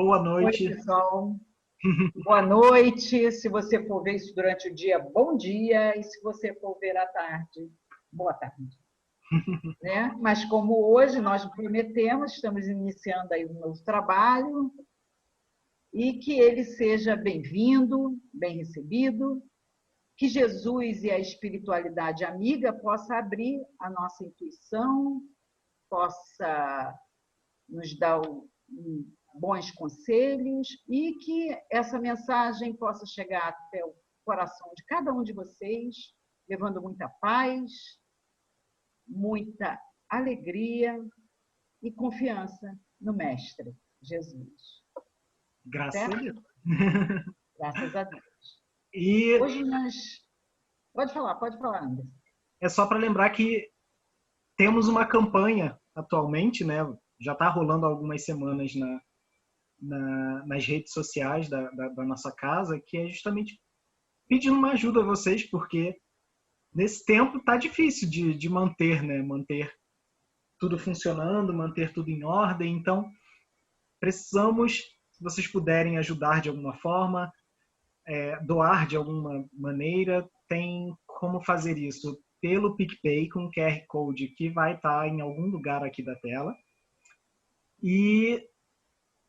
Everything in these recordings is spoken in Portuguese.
boa Oi, noite. pessoal. Boa noite. Se você for ver isso durante o dia, bom dia. E se você for ver à tarde, boa tarde. Né? Mas como hoje nós prometemos, estamos iniciando aí um novo trabalho e que ele seja bem-vindo, bem recebido, que Jesus e a espiritualidade amiga possa abrir a nossa intuição, possa nos dar bons conselhos e que essa mensagem possa chegar até o coração de cada um de vocês, levando muita paz, muita alegria e confiança no Mestre Jesus. Graças a Deus. Graças a Deus. E Hoje nós... Pode falar, Anderson. é só para lembrar que temos uma campanha atualmente, né? Já está rolando há algumas semanas nas redes sociais da nossa casa, que é justamente pedindo uma ajuda a vocês, porque nesse tempo tá difícil de manter, né? Manter tudo funcionando, manter tudo em ordem. Então, precisamos, se vocês puderem ajudar de alguma forma, doar de alguma maneira, tem como fazer isso pelo PicPay com QR Code que vai estar em algum lugar aqui da tela. E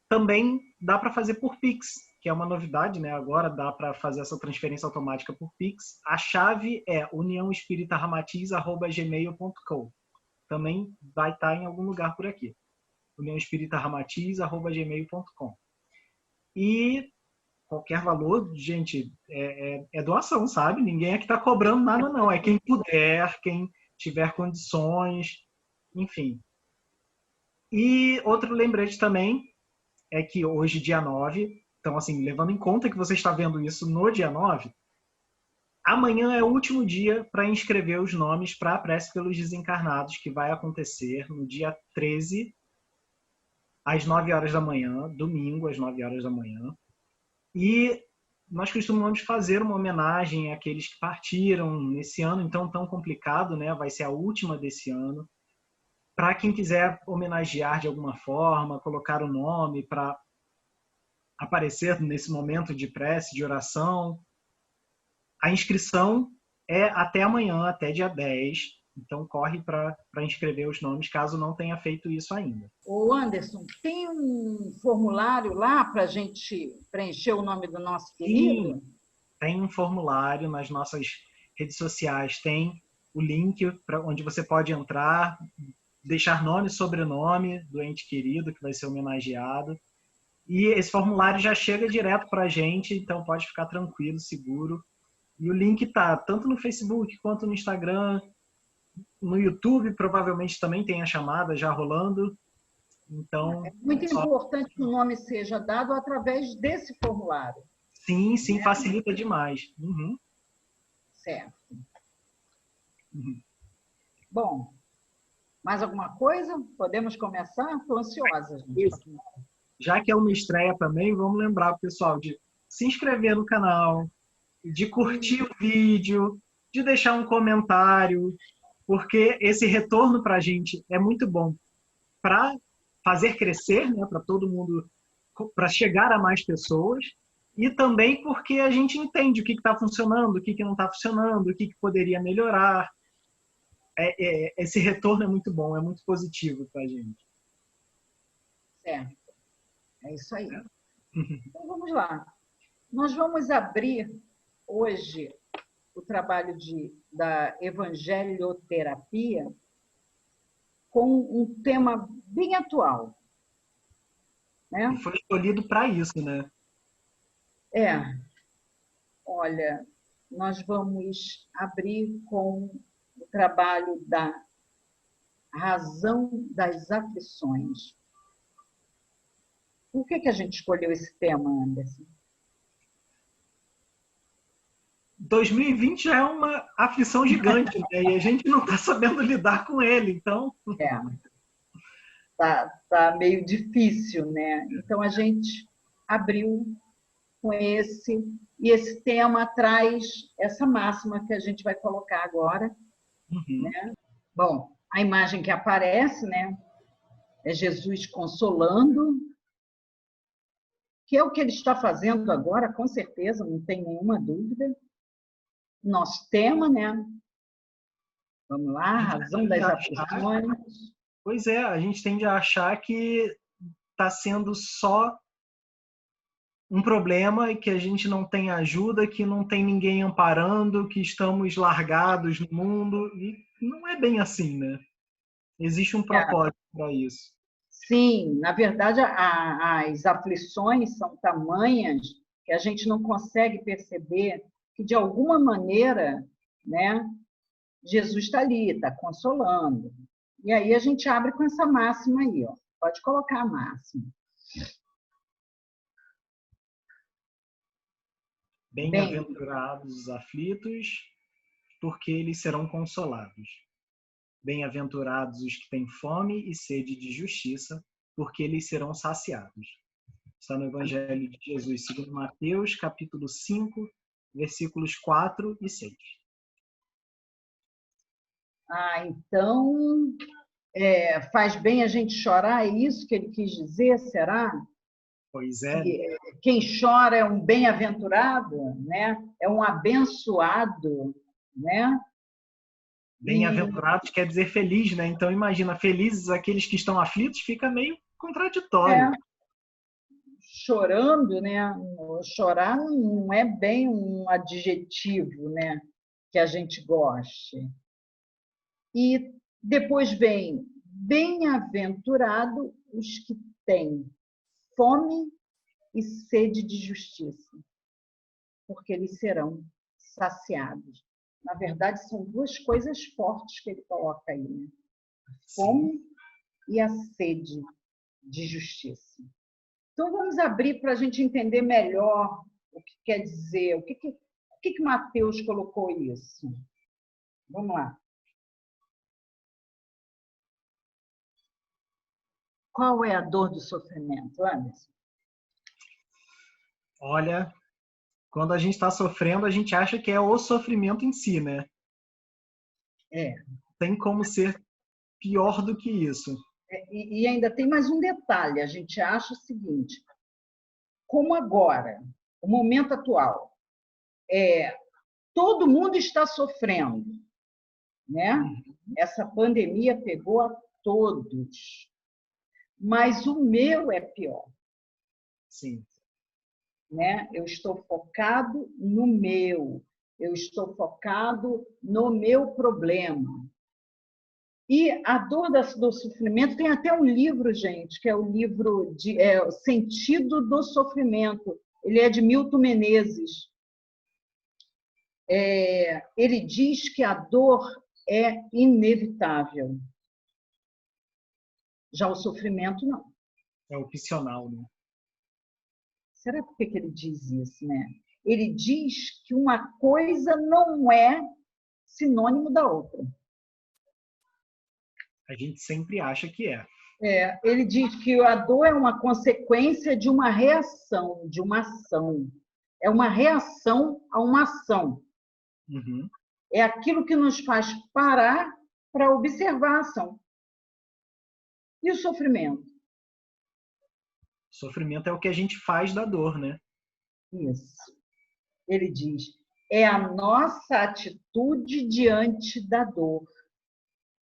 também dá para fazer por Pix, que é uma novidade, né? Agora dá para fazer essa transferência automática por Pix. A chave é uniãoespiritaramatiz@gmail.com. Também vai estar em algum lugar por aqui. uniãoespiritaramatiz@gmail.com. E qualquer valor, gente, é doação, sabe? Ninguém aqui está cobrando nada, não. É quem puder, quem tiver condições, enfim. E outro lembrete também é que hoje, dia 9, então, assim, levando em conta que você está vendo isso no dia 9, amanhã é o último dia para inscrever os nomes para a Prece pelos Desencarnados, que vai acontecer no dia 13, às 9 horas da manhã, domingo, às 9 horas da manhã. E nós costumamos fazer uma homenagem àqueles que partiram nesse ano, então tão complicado, né? Vai ser a última desse ano. Para quem quiser homenagear de alguma forma, colocar o nome para aparecer nesse momento de prece, de oração, a inscrição é até amanhã, até dia 10. Então corre para inscrever os nomes, caso não tenha feito isso ainda. Ô Anderson, tem um formulário lá para a gente preencher o nome do nosso querido? Sim, tem um formulário nas nossas redes sociais, tem o link para onde você pode entrar, deixar nome e sobrenome do ente querido que vai ser homenageado. E esse formulário já chega direto para a gente, então pode ficar tranquilo, seguro. E o link está tanto no Facebook quanto no Instagram, no YouTube, provavelmente também tem a chamada já rolando. Então, É muito importante que o nome seja dado através desse formulário. Sim, facilita demais. Uhum. Certo. Uhum. Bom, mais alguma coisa? Podemos começar? Estou ansiosa, gente. Isso. Já que é uma estreia também, vamos lembrar o pessoal de se inscrever no canal, de curtir o vídeo, de deixar um comentário, porque esse retorno para a gente é muito bom para fazer crescer, né, para todo mundo, para chegar a mais pessoas, e também porque a gente entende o que está funcionando, o que não está funcionando, o que poderia melhorar. Esse retorno é muito bom, é muito positivo para a gente. Certo. É isso aí. Então vamos lá. Nós vamos abrir hoje o trabalho da evangelioterapia com um tema bem atual. Né? E foi escolhido para isso, né? Olha, nós vamos abrir com o trabalho da razão das aflições. Por que a gente escolheu esse tema, Anderson? 2020 já é uma aflição gigante, né? E a gente não está sabendo lidar com ele, então... Tá meio difícil, né? Então a gente abriu com esse, e esse tema traz essa máxima que a gente vai colocar agora. Né? Bom, a imagem que aparece, né, é Jesus consolando que é o que ele está fazendo agora, com certeza, não tem nenhuma dúvida. Nosso tema, né? Vamos lá, a razão das aflições. Pois é, a gente tende a achar que está sendo só um problema e que a gente não tem ajuda, que não tem ninguém amparando, que estamos largados no mundo. E não é bem assim, né? Existe um propósito para isso. Sim, na verdade, as aflições são tamanhas que a gente não consegue perceber que, de alguma maneira, né, Jesus está ali, está consolando. E aí a gente abre com essa máxima aí, ó. Pode colocar a máxima. Bem-aventurados os aflitos, porque eles serão consolados. Bem-aventurados os que têm fome e sede de justiça, porque eles serão saciados. Está no Evangelho de Jesus, segundo Mateus, capítulo 5, versículos 4 e 6. Então, faz bem a gente chorar, é isso que ele quis dizer, será? Pois é. Que quem chora é um bem-aventurado, né? É um abençoado, né? Bem-aventurados quer dizer feliz, né? Então, imagina, felizes aqueles que estão aflitos, fica meio contraditório. Chorando, né? Chorar não é bem um adjetivo, né? Que a gente goste. E depois vem bem-aventurado os que têm fome e sede de justiça, porque eles serão saciados. Na verdade, são duas coisas fortes que ele coloca aí, né? A fome e a sede de justiça. Então, vamos abrir para a gente entender melhor o que quer dizer, o que Mateus colocou isso. Vamos lá. Qual é a dor do sofrimento, Anderson? Olha, quando a gente está sofrendo, a gente acha que é o sofrimento em si, né? Tem como ser pior do que isso. E ainda tem mais um detalhe, a gente acha o seguinte, como agora, o momento atual, todo mundo está sofrendo, né? Essa pandemia pegou a todos, mas o meu é pior. Sim. Né? Eu estou focado no meu, eu estou focado no meu problema. E a dor do sofrimento, tem até um livro, gente, que é o livro de Sentido do Sofrimento. Ele é de Milton Menezes. Ele diz que a dor é inevitável. Já o sofrimento, não. É opcional, né? Será por que ele diz isso, né? Ele diz que uma coisa não é sinônimo da outra. A gente sempre acha que é. Ele diz que a dor é uma consequência de uma reação, de uma ação. É uma reação a uma ação. Uhum. É aquilo que nos faz parar para observar a ação. E o sofrimento? Sofrimento é o que a gente faz da dor, né? Isso. Ele diz, é a nossa atitude diante da dor.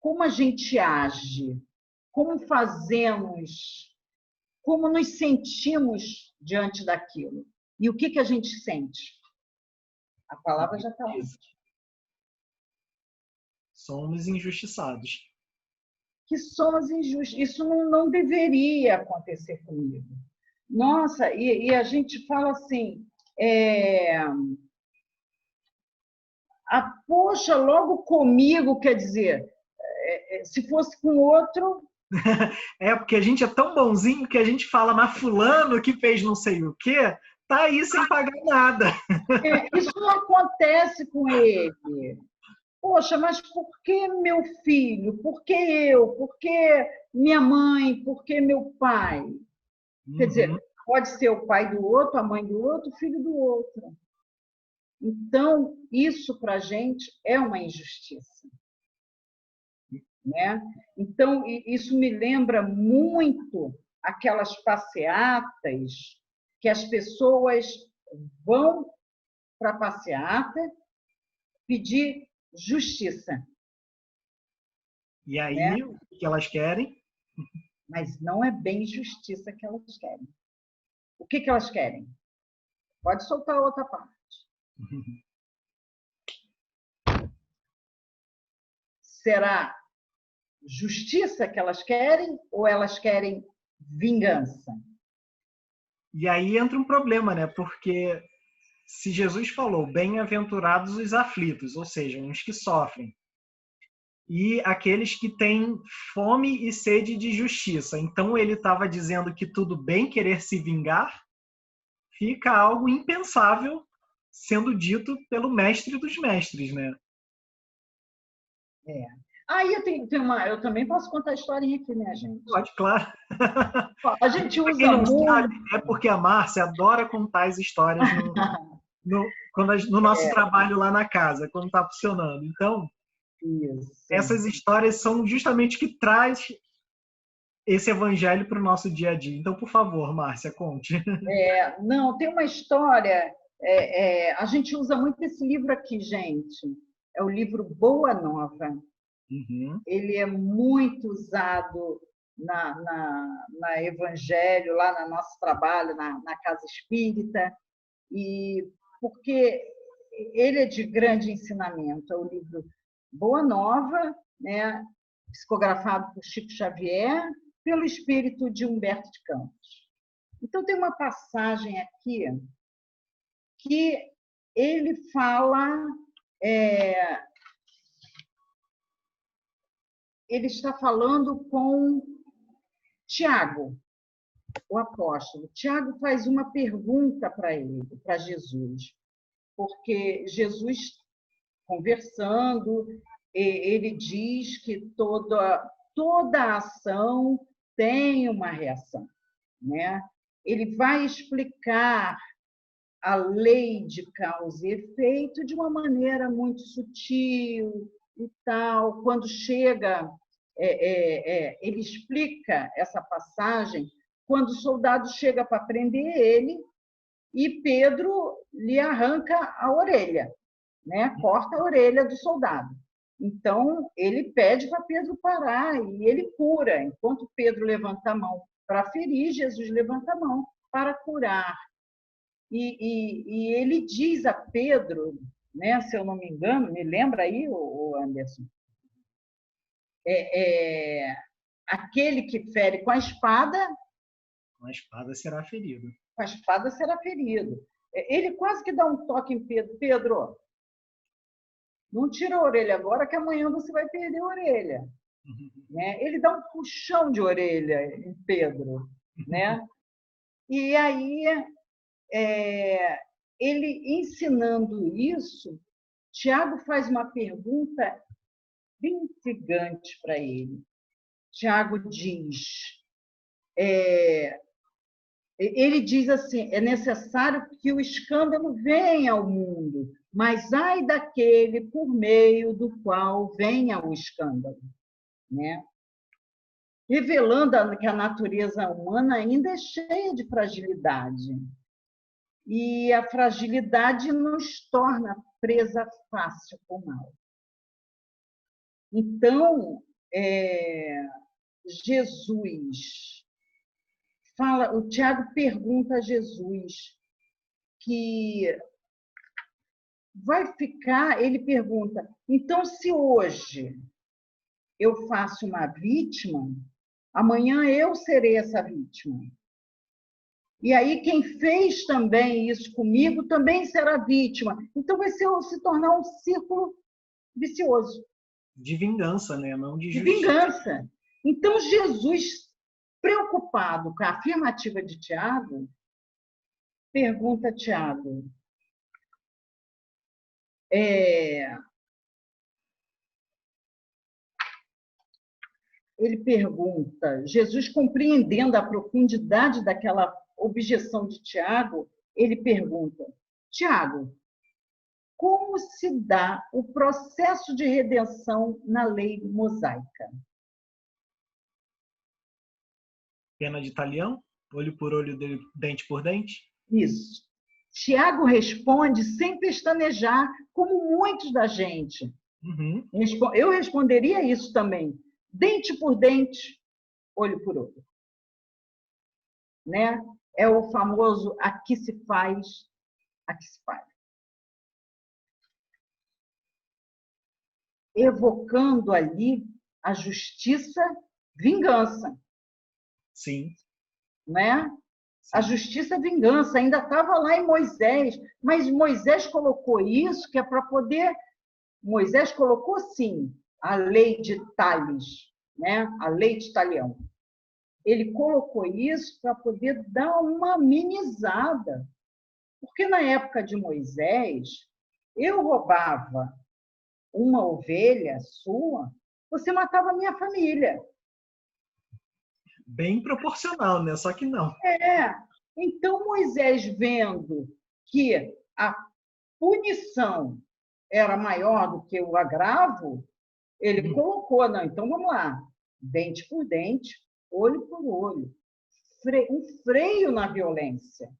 Como a gente age? Como fazemos? Como nos sentimos diante daquilo? E o que a gente sente? A palavra já está lá. Somos injustiçados. Que somos injustos. Isso não deveria acontecer comigo. Nossa, e a gente fala assim, poxa, logo comigo, quer dizer, se fosse com outro... Porque a gente é tão bonzinho que a gente fala, mas fulano que fez não sei o quê, tá aí sem pagar nada. Isso não acontece com ele. Poxa, mas por que meu filho? Por que eu? Por que minha mãe? Por que meu pai? Quer dizer, pode ser o pai do outro, a mãe do outro, o filho do outro. Então, isso para a gente é uma injustiça. Né? Então, isso me lembra muito aquelas passeatas que as pessoas vão para a passeata pedir justiça. E aí, né? o que elas querem? Mas não é bem justiça que elas querem. O que elas querem? Pode soltar a outra parte. Será justiça que elas querem ou elas querem vingança? E aí entra um problema, né? Porque se Jesus falou, bem-aventurados os aflitos, ou seja, uns que sofrem, e aqueles que têm fome e sede de justiça. Então ele estava dizendo que tudo bem querer se vingar, fica algo impensável sendo dito pelo mestre dos mestres, né? Aí eu também posso contar a historinha aqui, né, gente? Pode, claro. A gente Pra quem usa não muito. sabe, é porque a Márcia adora contar as histórias no nosso trabalho lá na casa, quando está funcionando. Então, Isso. essas histórias são justamente que traz esse evangelho para o nosso dia a dia. Então, por favor, Márcia, conte. Não, tem uma história. A gente usa muito esse livro aqui, gente. É o livro Boa Nova. Uhum. Ele é muito usado na Evangelho, lá no nosso trabalho, na Casa Espírita, e porque ele é de grande ensinamento. É o livro Boa Nova, né, psicografado por Chico Xavier, pelo espírito de Humberto de Campos. Então, tem uma passagem aqui que ele fala... ele está falando com Tiago, o apóstolo. Tiago faz uma pergunta para ele, para Jesus, porque Jesus, conversando, ele diz que toda ação tem uma reação, né? Ele vai explicar a lei de causa e efeito de uma maneira muito sutil e tal. Quando chega, ele explica essa passagem quando o soldado chega para prender ele e Pedro lhe arranca a orelha, né? Corta a orelha do soldado. Então, ele pede para Pedro parar e ele cura. Enquanto Pedro levanta a mão para ferir, Jesus levanta a mão para curar. E ele diz a Pedro, né, se eu não me engano, me lembra aí, o Anderson, aquele que fere com a espada será ferido. Com a espada será ferido. Ele quase que dá um toque em Pedro. Pedro, não tira a orelha agora, que amanhã você vai perder a orelha. Né? Ele dá um puxão de orelha em Pedro. Né? E aí, ele ensinando isso, Tiago faz uma pergunta bem intrigante para ele. Tiago diz, ele diz assim, é necessário que o escândalo venha ao mundo, mas ai daquele por meio do qual venha o escândalo, né? Revelando que a natureza humana ainda é cheia de fragilidade. E a fragilidade nos torna presa fácil para o mal. Então, Jesus fala, o Tiago pergunta a Jesus que vai ficar, ele pergunta, então se hoje eu faço uma vítima, amanhã eu serei essa vítima. E aí quem fez também isso comigo também será vítima. Então vai se tornar um círculo vicioso. De vingança, né? Não de justiça. De vingança. Então Jesus, preocupado com a afirmativa de Tiago, pergunta a Tiago, ele pergunta, Jesus compreendendo a profundidade daquela objeção de Tiago, ele pergunta, Tiago, como se dá o processo de redenção na lei mosaica? Pena de talhão, olho por olho, dente por dente? Isso. Tiago responde sem pestanejar, como muitos da gente. Uhum. Eu responderia isso também. Dente por dente, olho por olho. Né? É o famoso aqui se faz, aqui se faz. Evocando ali a justiça, vingança. Sim. Né? Sim. A justiça, vingança, ainda estava lá em Moisés, mas Moisés colocou isso que é para poder... Moisés colocou, sim, a lei de Tales, né? A lei de Talião. Ele colocou isso para poder dar uma amenizada. Porque na época de Moisés, eu roubava uma ovelha sua, você matava a minha família. Bem proporcional, né? Só que não. Então, Moisés, vendo que a punição era maior do que o agravo, ele colocou, não, então vamos lá, dente por dente, olho por olho. Um freio na violência.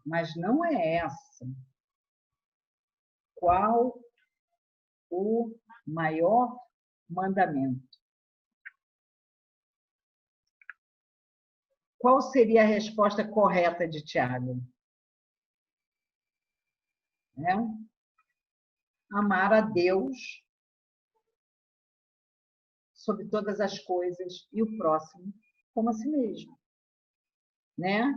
Mas não é essa. Qual o maior mandamento? Qual seria a resposta correta de Tiago? Amar a Deus sobre todas as coisas e o próximo como a si mesmo. Né?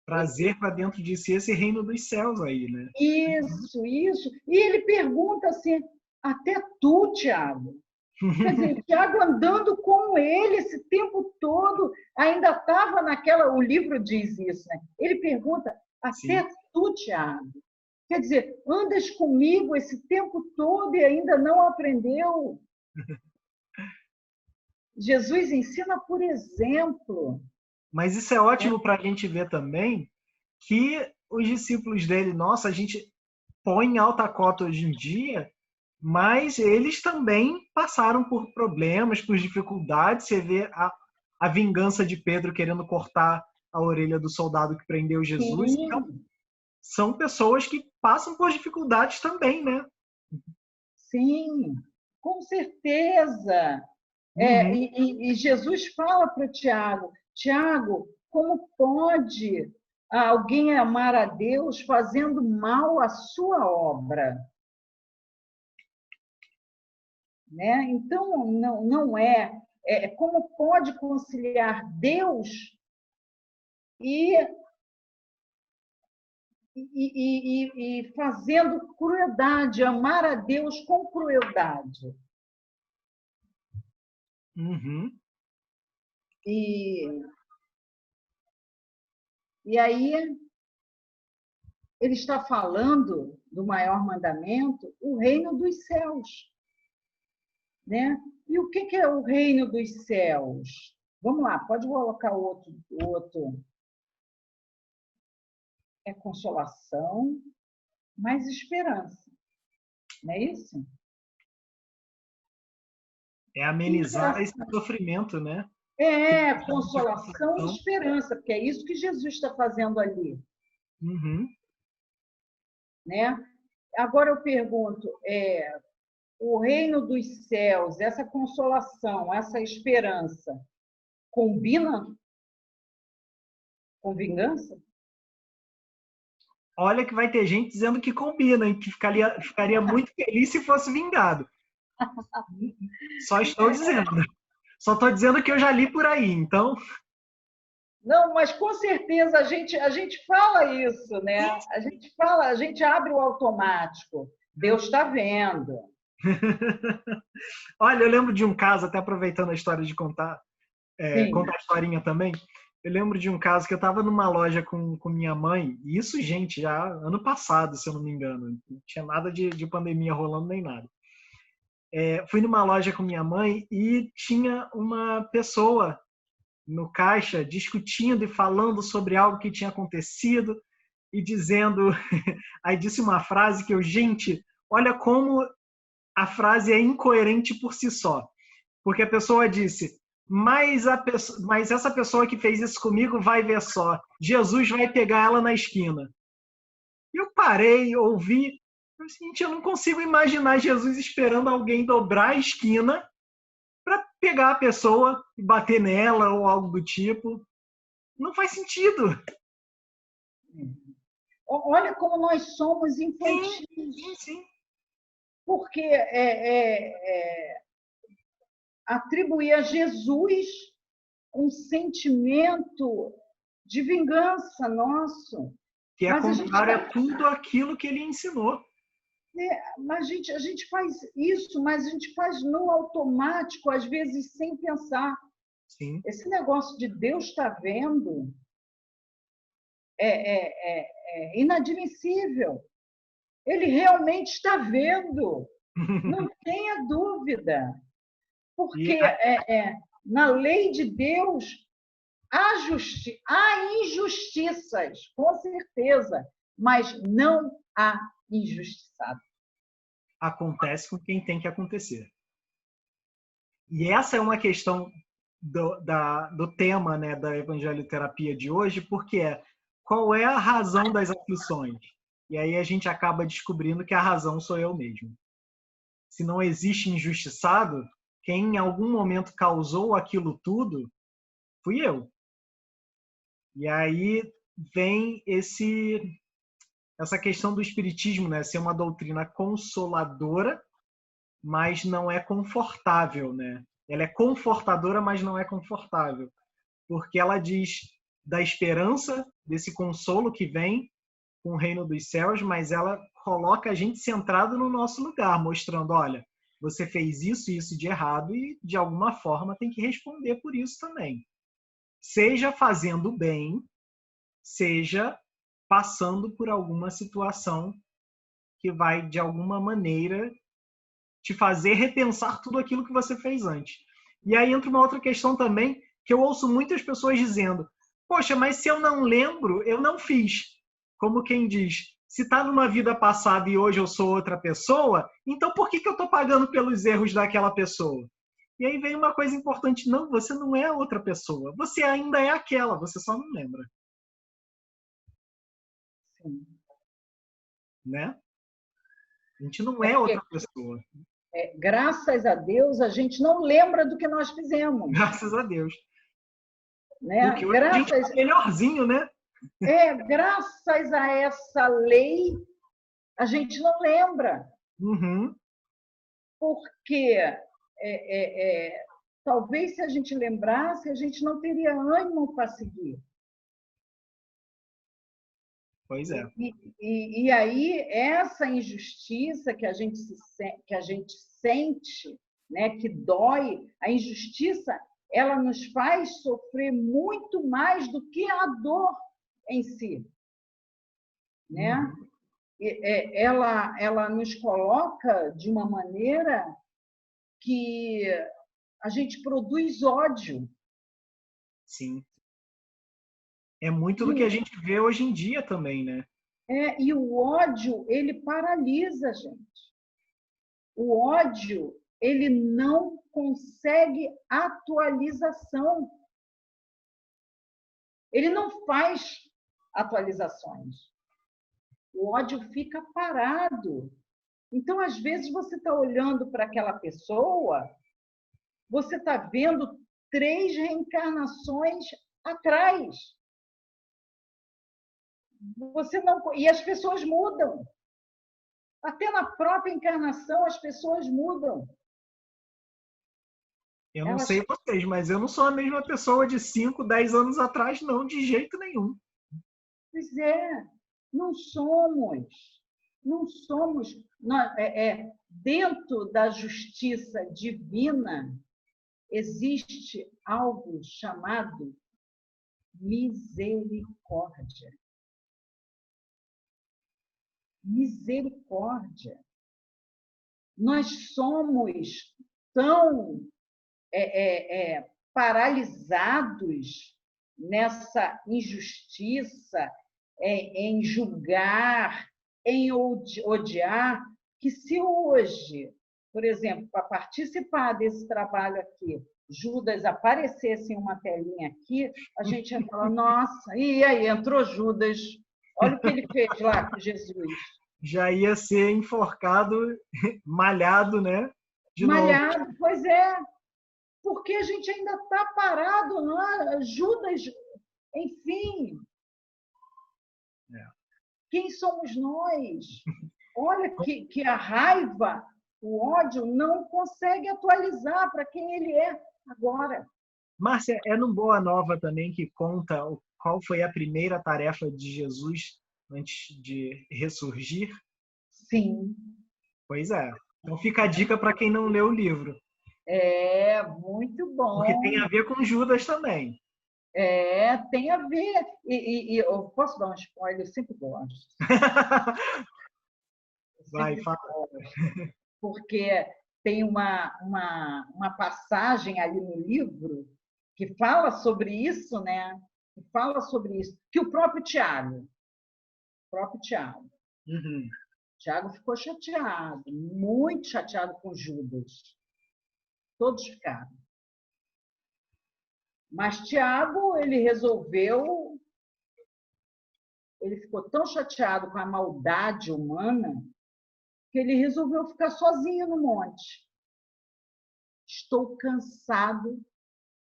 Trazer para dentro de si esse reino dos céus aí, né? Isso. E ele pergunta assim, até tu, Tiago. Quer dizer, Tiago andando com ele esse tempo todo, ainda estava naquela... O livro diz isso, né? Ele pergunta, até Sim. tu, Tiago. Quer dizer, andas comigo esse tempo todo e ainda não aprendeu. Jesus ensina por exemplo. Mas isso é ótimo para a gente ver também que os discípulos dele, nossa, a gente põe em alta cota hoje em dia, mas eles também passaram por problemas, por dificuldades. Você vê a vingança de Pedro querendo cortar a orelha do soldado que prendeu Jesus. Sim. Então, são pessoas que passam por dificuldades também, né? Sim, com certeza. E Jesus fala para o Tiago, Tiago, como pode alguém amar a Deus fazendo mal à sua obra? Né? Então, não é. Como pode conciliar Deus e fazendo crueldade, amar a Deus com crueldade? Uhum. E aí, ele está falando do maior mandamento, o reino dos céus. Né? E o que é o reino dos céus? Vamos lá, pode colocar o outro. É consolação, mais esperança. Não é isso? É amenizar esse sofrimento, né? Consolação e esperança, porque é isso que Jesus está fazendo ali. Uhum. Né? Agora eu pergunto, o reino dos céus, essa consolação, essa esperança, combina com vingança? Olha que vai ter gente dizendo que combina, hein? Que ficaria muito feliz se fosse vingado. Só estou dizendo. Só estou dizendo que eu já li por aí, então... Não, mas com certeza a gente fala isso, né? A gente abre o automático. Deus está vendo. Olha, eu lembro de um caso, até aproveitando a história de contar a historinha também. Eu lembro de um caso que eu estava numa loja com minha mãe, e isso, gente, já ano passado, se eu não me engano. Não tinha nada de pandemia rolando nem nada. Fui numa loja com minha mãe e tinha uma pessoa no caixa discutindo e falando sobre algo que tinha acontecido e dizendo... Aí disse uma frase que gente, olha como a frase é incoerente por si só. Porque a pessoa disse, mas essa pessoa que fez isso comigo vai ver só. Jesus vai pegar ela na esquina. Eu parei, ouvi. Gente, eu não consigo imaginar Jesus esperando alguém dobrar a esquina para pegar a pessoa e bater nela ou algo do tipo. Não faz sentido. Olha como nós somos infantis. Sim, sim. Porque atribuir a Jesus um sentimento de vingança nosso. Que é Mas contrário a tudo aquilo que ele ensinou. Mas a gente faz isso, mas a gente faz no automático, às vezes sem pensar. Sim. Esse negócio de Deus está vendo é inadmissível. Ele realmente está vendo. Não tenha dúvida. Porque na lei de Deus há injustiças, com certeza, mas não há injustiçado. Acontece com quem tem que acontecer. E essa é uma questão do tema, né, da evangelioterapia de hoje, porque qual é a razão das aflições? E aí a gente acaba descobrindo que a razão sou eu mesmo. Se não existe injustiçado, quem em algum momento causou aquilo tudo fui eu. E aí vem essa questão do espiritismo, né, ser uma doutrina consoladora, mas não é confortável, né? Ela é confortadora, mas não é confortável, porque ela diz da esperança, desse consolo que vem com o reino dos céus, mas ela coloca a gente centrado no nosso lugar, mostrando, olha, você fez isso e isso de errado e de alguma forma tem que responder por isso também. Seja fazendo bem, seja passando por alguma situação que vai de alguma maneira te fazer repensar tudo aquilo que você fez antes. E aí entra uma outra questão também, que eu ouço muitas pessoas dizendo, poxa, mas se eu não lembro, eu não fiz. Como quem diz, se está numa vida passada e hoje eu sou outra pessoa, então por que eu estou pagando pelos erros daquela pessoa? E aí vem uma coisa importante, não, você não é outra pessoa, você ainda é aquela, você só não lembra. Sim. Né? A gente não é outra pessoa. Graças a Deus, a gente não lembra do que nós fizemos. Graças a Deus. Né? Porque hoje a gente está melhorzinho, né? Graças a essa lei, a gente não lembra. Uhum. Porque talvez se a gente lembrasse, a gente não teria ânimo para seguir. Pois é. E aí, essa injustiça que a gente sente, né, que dói, a injustiça, ela nos faz sofrer muito mais do que a dor em si. Né? Uhum. Ela nos coloca de uma maneira que a gente produz ódio. Sim. É muito do que a gente vê hoje em dia também, né? E o ódio, ele paralisa a gente. O ódio, ele não consegue atualização. Ele não faz atualizações. O ódio fica parado. Então, às vezes, você está olhando para aquela pessoa, você está vendo 3 reencarnações atrás. Você não... E as pessoas mudam. Até na própria encarnação, as pessoas mudam. Eu não sei vocês, mas eu não sou a mesma pessoa de 5, 10 anos atrás, não, de jeito nenhum. Pois é, não somos. Não somos. Dentro da justiça divina, existe algo chamado misericórdia. Misericórdia. Nós somos tão paralisados nessa injustiça, em julgar, em odiar, que se hoje, por exemplo, para participar desse trabalho aqui, Judas aparecesse em uma telinha aqui, a gente ia falar, nossa, e aí, entrou Judas, olha o que ele fez lá com Jesus. Já ia ser enforcado, malhado, né? De novo. Malhado, pois é, porque a gente ainda está parado lá, Judas, enfim, quem somos nós? Olha que a raiva, o ódio não consegue atualizar para quem ele é agora. Márcia, é no Boa Nova também que conta qual foi a primeira tarefa de Jesus antes de ressurgir? Sim. Pois é. Então fica a dica para quem não leu o livro. É, muito Porque tem bom. a ver com Judas também. É, tem a ver. E eu posso dar um spoiler? Eu sempre gosto. Vai, Sempre fala. gosto. Porque tem uma passagem ali no livro que fala sobre isso, né? Que fala sobre isso. Que o próprio Tiago. Uhum. Tiago ficou chateado, muito chateado com Judas. Todos ficaram. Mas Tiago, ele resolveu, ele ficou tão chateado com a maldade humana que ele resolveu ficar sozinho no monte. Estou cansado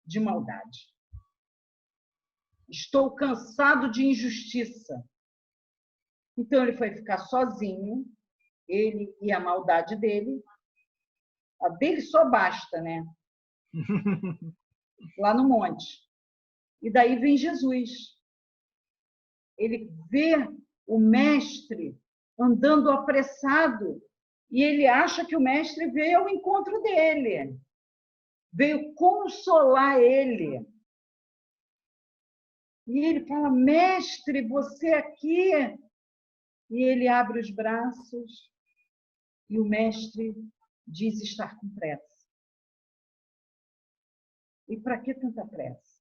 de maldade. Estou cansado de injustiça. Então ele foi ficar sozinho, ele e a maldade dele. A dele só basta, né? Lá no monte. E daí vem Jesus. Ele vê o mestre andando apressado e ele acha que o mestre veio ao encontro dele, veio consolar ele. E ele fala, mestre, você aqui? E ele abre os braços e o mestre diz estar com pressa. E para que tanta pressa?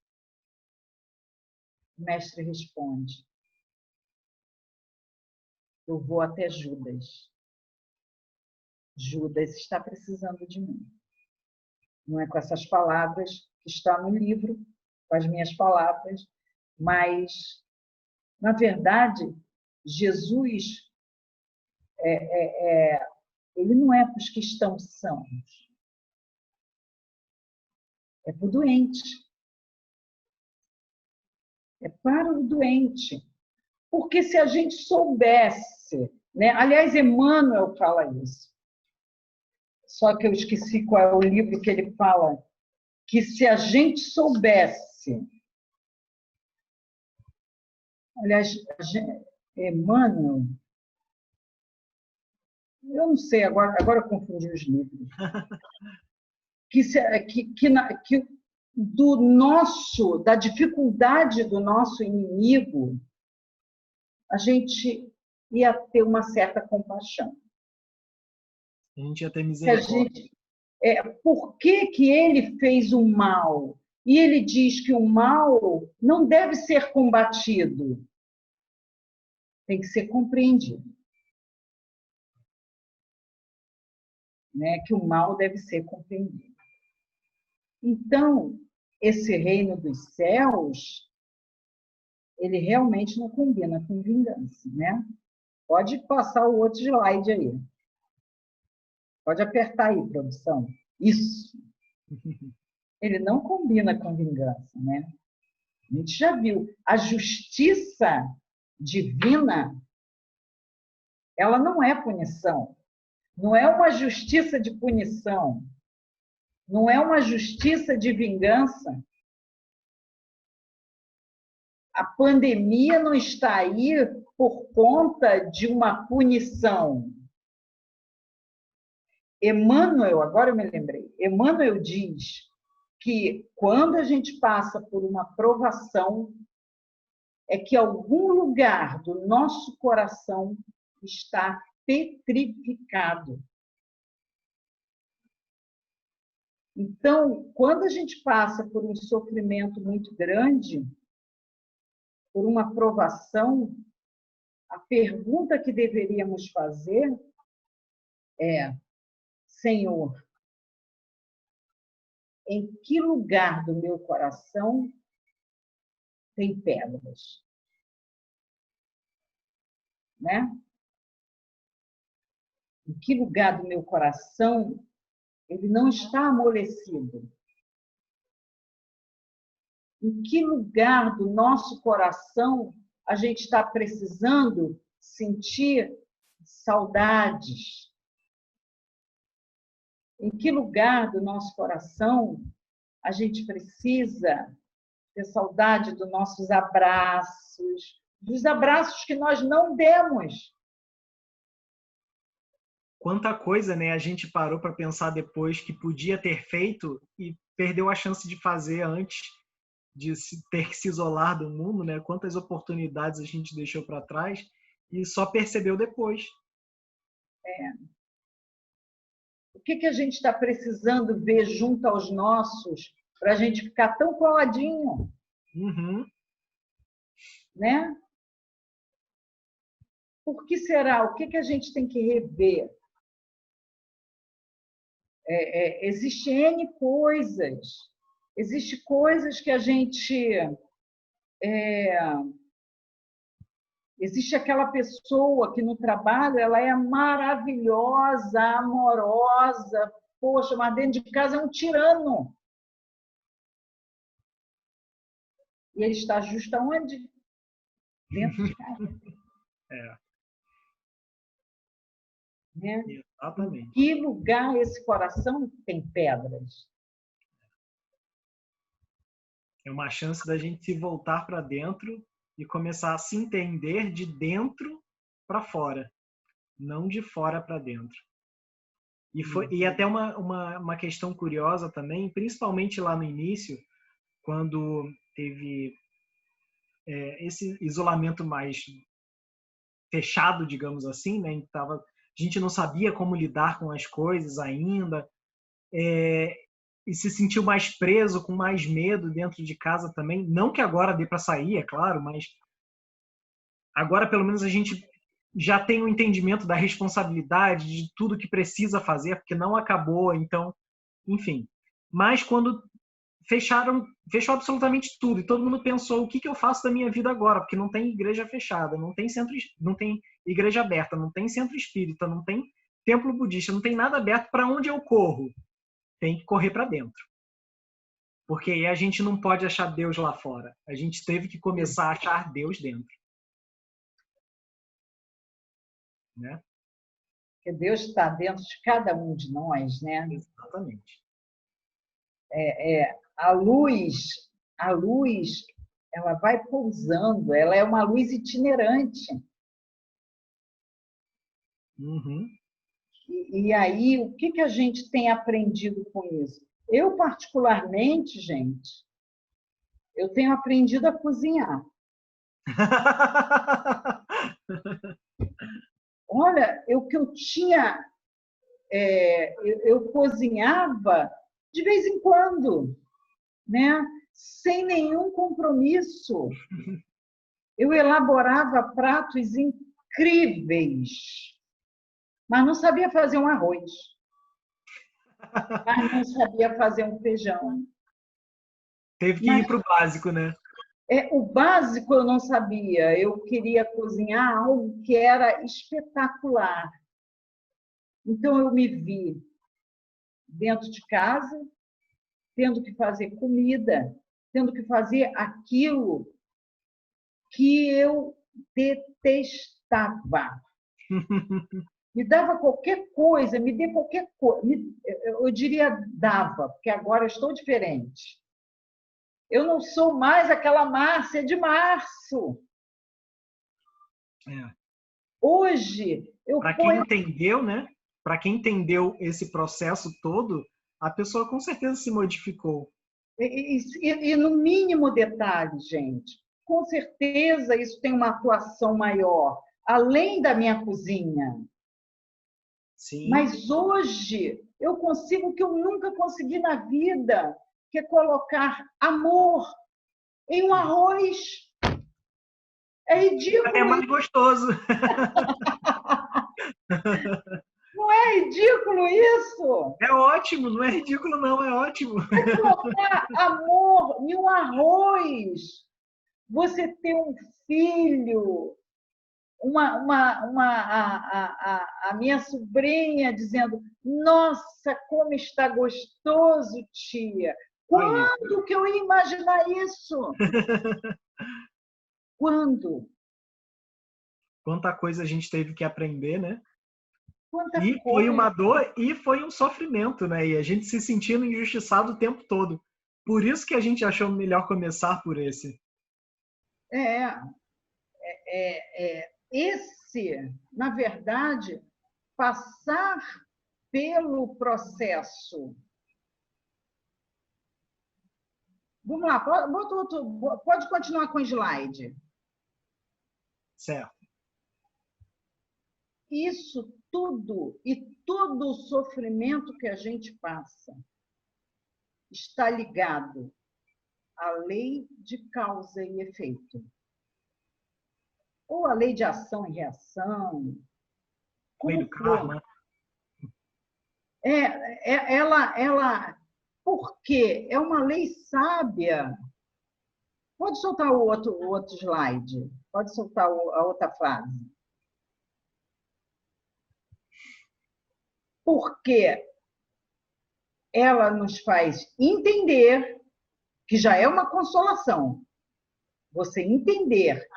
O mestre responde, eu vou até Judas. Judas está precisando de mim. Não é com essas palavras que está no livro, com as minhas palavras, mas, na verdade, Jesus, ele não é para os que estão sãos, é para o doente. É para o doente. Porque se a gente soubesse, né? Aliás, Emmanuel fala isso. Só que eu esqueci qual é o livro que ele fala, que se a gente soubesse, aliás, Emmanuel, eu não sei, agora eu confundi os livros, que da dificuldade do nosso inimigo, a gente ia ter uma certa compaixão. A gente ia ter misericórdia. Por que ele fez o mal? E ele diz que o mal não deve ser combatido, tem que ser compreendido. Né? Que o mal deve ser compreendido. Então, esse reino dos céus, ele realmente não combina com vingança, né? Pode passar o outro slide aí. Pode apertar aí, produção. Isso. Ele não combina com vingança, né? A gente já viu. A justiça divina, ela não é punição. Não é uma justiça de punição. Não é uma justiça de vingança. A pandemia não está aí por conta de uma punição. Emmanuel, agora eu me lembrei, Emmanuel diz que quando a gente passa por uma provação, é que algum lugar do nosso coração está petrificado. Então, quando a gente passa por um sofrimento muito grande, por uma provação, a pergunta que deveríamos fazer é: Senhor, em que lugar do meu coração tem pedras, né? Em que lugar do meu coração ele não está amolecido? Em que lugar do nosso coração a gente está precisando sentir saudades? Em que lugar do nosso coração a gente precisa ter saudade dos nossos abraços, dos abraços que nós não demos? Quanta coisa, né, a gente parou para pensar depois que podia ter feito e perdeu a chance de fazer antes de ter que se isolar do mundo, né? Quantas oportunidades a gente deixou para trás e só percebeu depois. O que a gente está precisando ver junto aos nossos para a gente ficar tão coladinho? Uhum. Né? Por que será? O que a gente tem que rever? Existem N coisas. Existem coisas que a gente... Existe aquela pessoa que no trabalho ela é maravilhosa, amorosa, poxa, mas dentro de casa é um tirano. E ele está justo aonde? Dentro de casa. Né? Exatamente. Em que lugar esse coração tem pedras? É uma chance da gente se voltar para dentro e começar a se entender de dentro para fora, não de fora para dentro. E até uma questão curiosa também, principalmente lá no início, quando teve esse isolamento mais fechado, digamos assim, né? A gente não sabia como lidar com as coisas ainda, e se sentiu mais preso, com mais medo dentro de casa também. Não que agora dê para sair, é claro, mas agora pelo menos a gente já tem o entendimento da responsabilidade, de tudo que precisa fazer, porque não acabou, então, enfim. Mas quando fechou absolutamente tudo e todo mundo pensou o que eu faço da minha vida agora, porque não tem igreja fechada, não tem igreja aberta, não tem centro espírita, não tem templo budista, não tem nada aberto. Para onde eu corro? Tem que correr para dentro. Porque aí a gente não pode achar Deus lá fora. A gente teve que começar a achar Deus dentro. Né? Porque Deus está dentro de cada um de nós, né? Exatamente. A luz, ela vai pousando, ela é uma luz itinerante. Uhum. E aí, o que a gente tem aprendido com isso? Eu, particularmente, gente, eu tenho aprendido a cozinhar. Olha, o que eu tinha... eu cozinhava de vez em quando, né? Sem nenhum compromisso. Eu elaborava pratos incríveis, mas não sabia fazer um arroz, mas não sabia fazer um feijão. Teve que ir para o básico, né? O básico eu não sabia. Eu queria cozinhar algo que era espetacular. Então eu me vi dentro de casa, tendo que fazer comida, tendo que fazer aquilo que eu detestava. Me dava qualquer coisa, me dê qualquer coisa. Eu diria dava, porque agora eu estou diferente. Eu não sou mais aquela Márcia de março. Hoje, eu Para quem entendeu, né? Para quem entendeu esse processo todo, a pessoa com certeza se modificou. E no mínimo detalhe, gente, com certeza isso tem uma atuação maior, além da minha cozinha. Sim. Mas hoje eu consigo o que eu nunca consegui na vida, que é colocar amor em um arroz. É ridículo. É mais gostoso. Não é ridículo isso? É ótimo, não é ridículo, não, é ótimo. É colocar amor em um arroz. Você ter um filho, a minha sobrinha dizendo: nossa, como está gostoso, tia. Aí. Quando que eu ia imaginar isso? Quando? Quanta coisa a gente teve que aprender, né? Quanta E foi coisa. uma dor e foi um sofrimento, né? E a gente se sentindo injustiçado o tempo todo. Por isso que a gente achou melhor começar por esse. É, esse, na verdade, passar pelo processo. Vamos lá, pode continuar com o slide. Certo. Isso tudo e todo o sofrimento que a gente passa está ligado à lei de causa e efeito. Ou a lei de ação e reação. Lei do karma. Porque é uma lei sábia. Pode soltar o outro slide. Pode soltar a outra frase. Porque ela nos faz entender, que já é uma consolação, você entender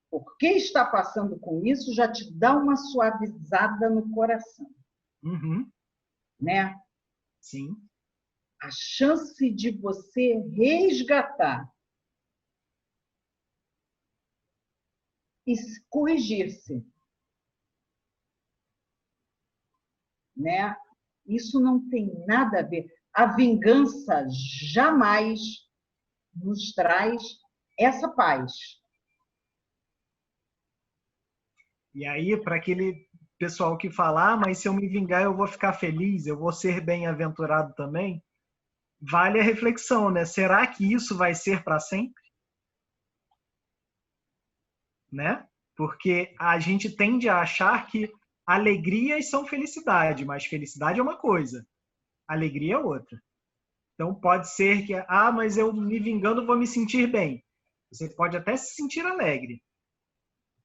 por que está passando com isso já te dá uma suavizada no coração. Uhum. Né? Sim. A chance de você resgatar e corrigir-se. Né? Isso não tem nada a ver. A vingança jamais nos traz essa paz. E aí, para aquele pessoal que fala, mas se eu me vingar eu vou ficar feliz, eu vou ser bem-aventurado também, vale a reflexão, né? Será que isso vai ser para sempre? Né? Porque a gente tende a achar que alegrias são felicidade, mas felicidade é uma coisa, alegria é outra. Então pode ser que, mas eu me vingando vou me sentir bem. Você pode até se sentir alegre.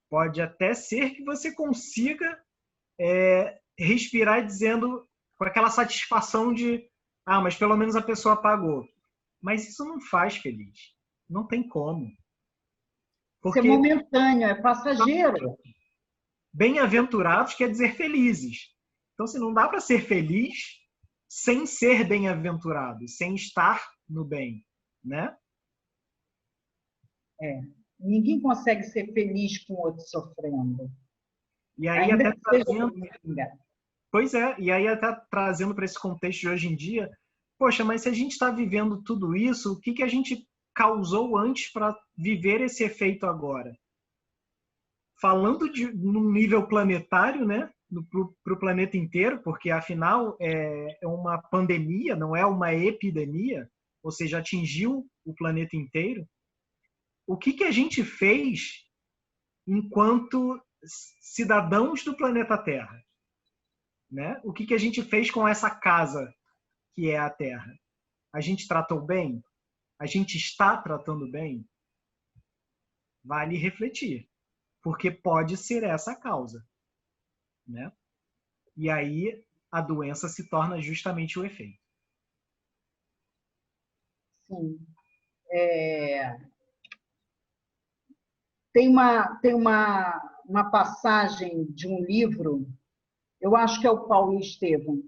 Pode até ser que você consiga respirar dizendo com aquela satisfação de, mas pelo menos a pessoa pagou. Mas isso não faz feliz. Não tem como. Isso é Porque momentâneo, é passageiro. bem-aventurados quer dizer felizes. Então, se não dá para ser feliz sem ser bem-aventurado, sem estar no bem, né? Ninguém consegue ser feliz com o outro sofrendo. E aí Ainda até que seja trazendo, pois é, e aí até trazendo para esse contexto de hoje em dia, poxa, mas se a gente está vivendo tudo isso, o que que a gente causou antes para viver esse efeito agora? Falando num nível planetário, né? Para o planeta inteiro, porque afinal é uma pandemia, não é uma epidemia, ou seja, atingiu o planeta inteiro. O que que a gente fez enquanto cidadãos do planeta Terra? Né? O que que a gente fez com essa casa que é a Terra? A gente tratou bem? A gente está tratando bem? Vale refletir, porque pode ser essa a causa. Né? E aí a doença se torna justamente o efeito. Sim. Tem uma passagem de um livro, eu acho que é o Paulo Estevam,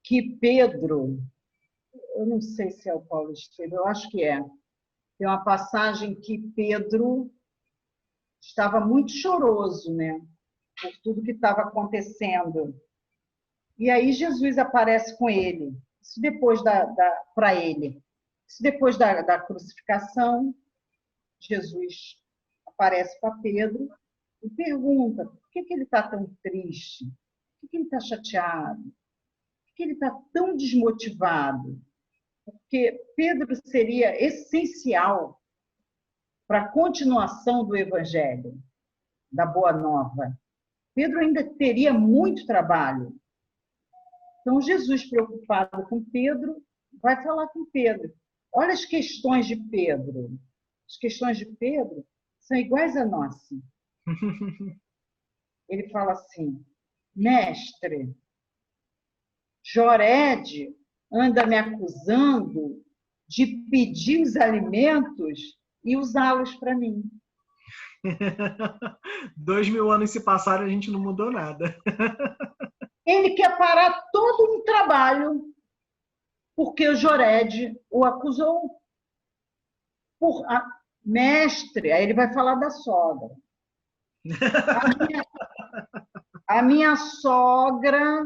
que Pedro, eu não sei se é o Paulo Estevam, eu acho que é. Tem uma passagem que Pedro estava muito choroso, né? Por tudo que estava acontecendo. E aí Jesus aparece com ele, isso depois para ele. Isso depois da crucificação, Jesus aparece para Pedro e pergunta por que ele está tão triste, por que ele está chateado, por que ele está tão desmotivado. Porque Pedro seria essencial para a continuação do Evangelho, da Boa Nova. Pedro ainda teria muito trabalho. Então, Jesus, preocupado com Pedro, vai falar com Pedro. Olha as questões de Pedro. As questões de Pedro são iguais à nossa. Ele fala assim: mestre, Jored anda me acusando de pedir os alimentos e usá-los para mim. 2000 anos se passaram e a gente não mudou nada. Ele quer parar todo um trabalho porque o Jored o acusou. Mestre, aí ele vai falar da sogra. A minha sogra...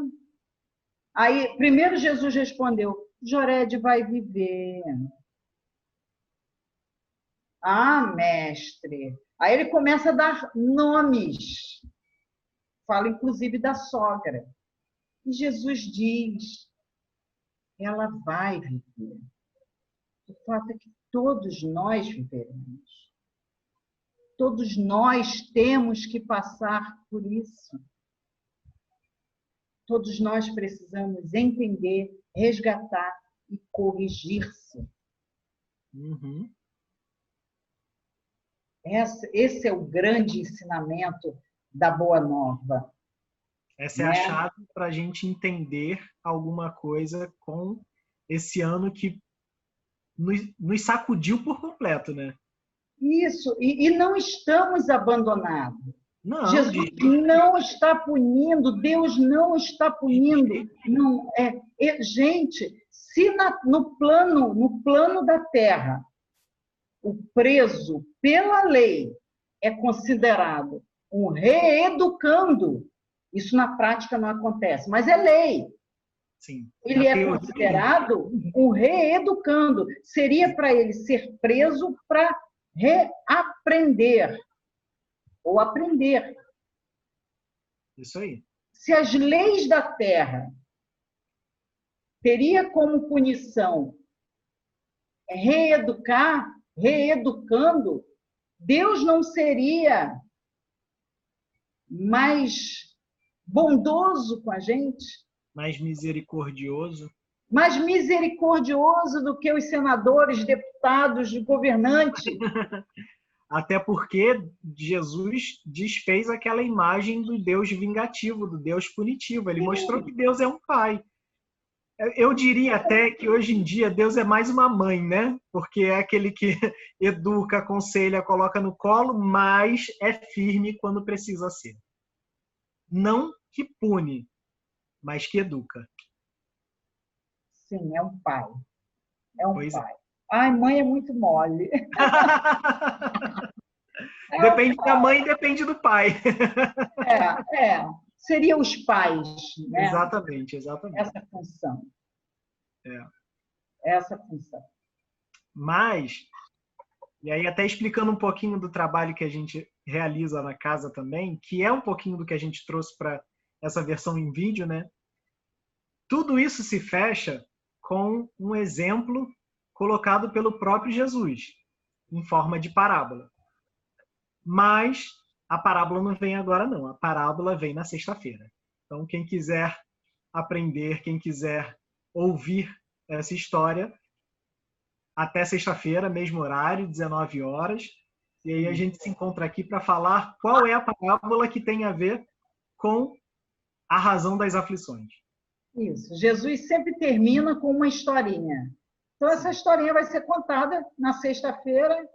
Aí, primeiro Jesus respondeu, Jored vai viver. Ah, mestre. Aí ele começa a dar nomes. Fala, inclusive, da sogra. E Jesus diz, ela vai viver. O fato é que todos nós viveremos. Todos nós temos que passar por isso. Todos nós precisamos entender, resgatar e corrigir-se. Uhum. Esse é o grande ensinamento da Boa Nova. Essa é a chave para a gente entender alguma coisa com esse ano que nos sacudiu por completo, né? Isso, e não estamos abandonados. Não, Jesus não está punindo, Deus não está punindo. Não, gente, se no plano da terra, o preso pela lei é considerado um reeducando, isso na prática não acontece, mas é lei. Sim. Ele é considerado um reeducando. Seria para ele ser preso para reaprender ou aprender. Isso aí. Se as leis da terra teria como punição reeducar, reeducando, Deus não seria mais bondoso com a gente? Mais misericordioso. Mais misericordioso do que os senadores, deputados, governantes. Até porque Jesus desfez aquela imagem do Deus vingativo, do Deus punitivo. Ele mostrou que Deus é um pai. Eu diria até que hoje em dia Deus é mais uma mãe, né? Porque é aquele que educa, aconselha, coloca no colo, mas é firme quando precisa ser. Não que pune, mas que educa. Sim, é um pai. É um pai. Ai, mãe é muito mole. Depende da mãe, depende do pai. Seria os pais, né? Exatamente. Essa função. É. Essa função. Mas, e aí até explicando um pouquinho do trabalho que a gente realiza na casa também, que é um pouquinho do que a gente trouxe para essa versão em vídeo, né? Tudo isso se fecha com um exemplo colocado pelo próprio Jesus, em forma de parábola. Mas a parábola não vem agora, não. A parábola vem na sexta-feira. Então, quem quiser aprender, quem quiser ouvir essa história, até sexta-feira, mesmo horário, 19 horas. E aí a gente se encontra aqui para falar qual é a parábola que tem a ver com a razão das aflições. Isso. Jesus sempre termina com uma historinha. Então, essa historinha vai ser contada na sexta-feira.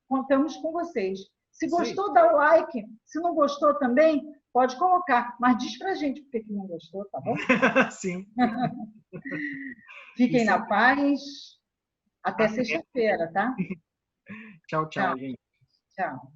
Contamos com vocês. Se gostou, dá o like. Se não gostou também, pode colocar. Mas diz pra gente por que não gostou, tá bom? Sim. Fiquem na paz. Até sexta-feira, tá? Tchau, gente. Tchau.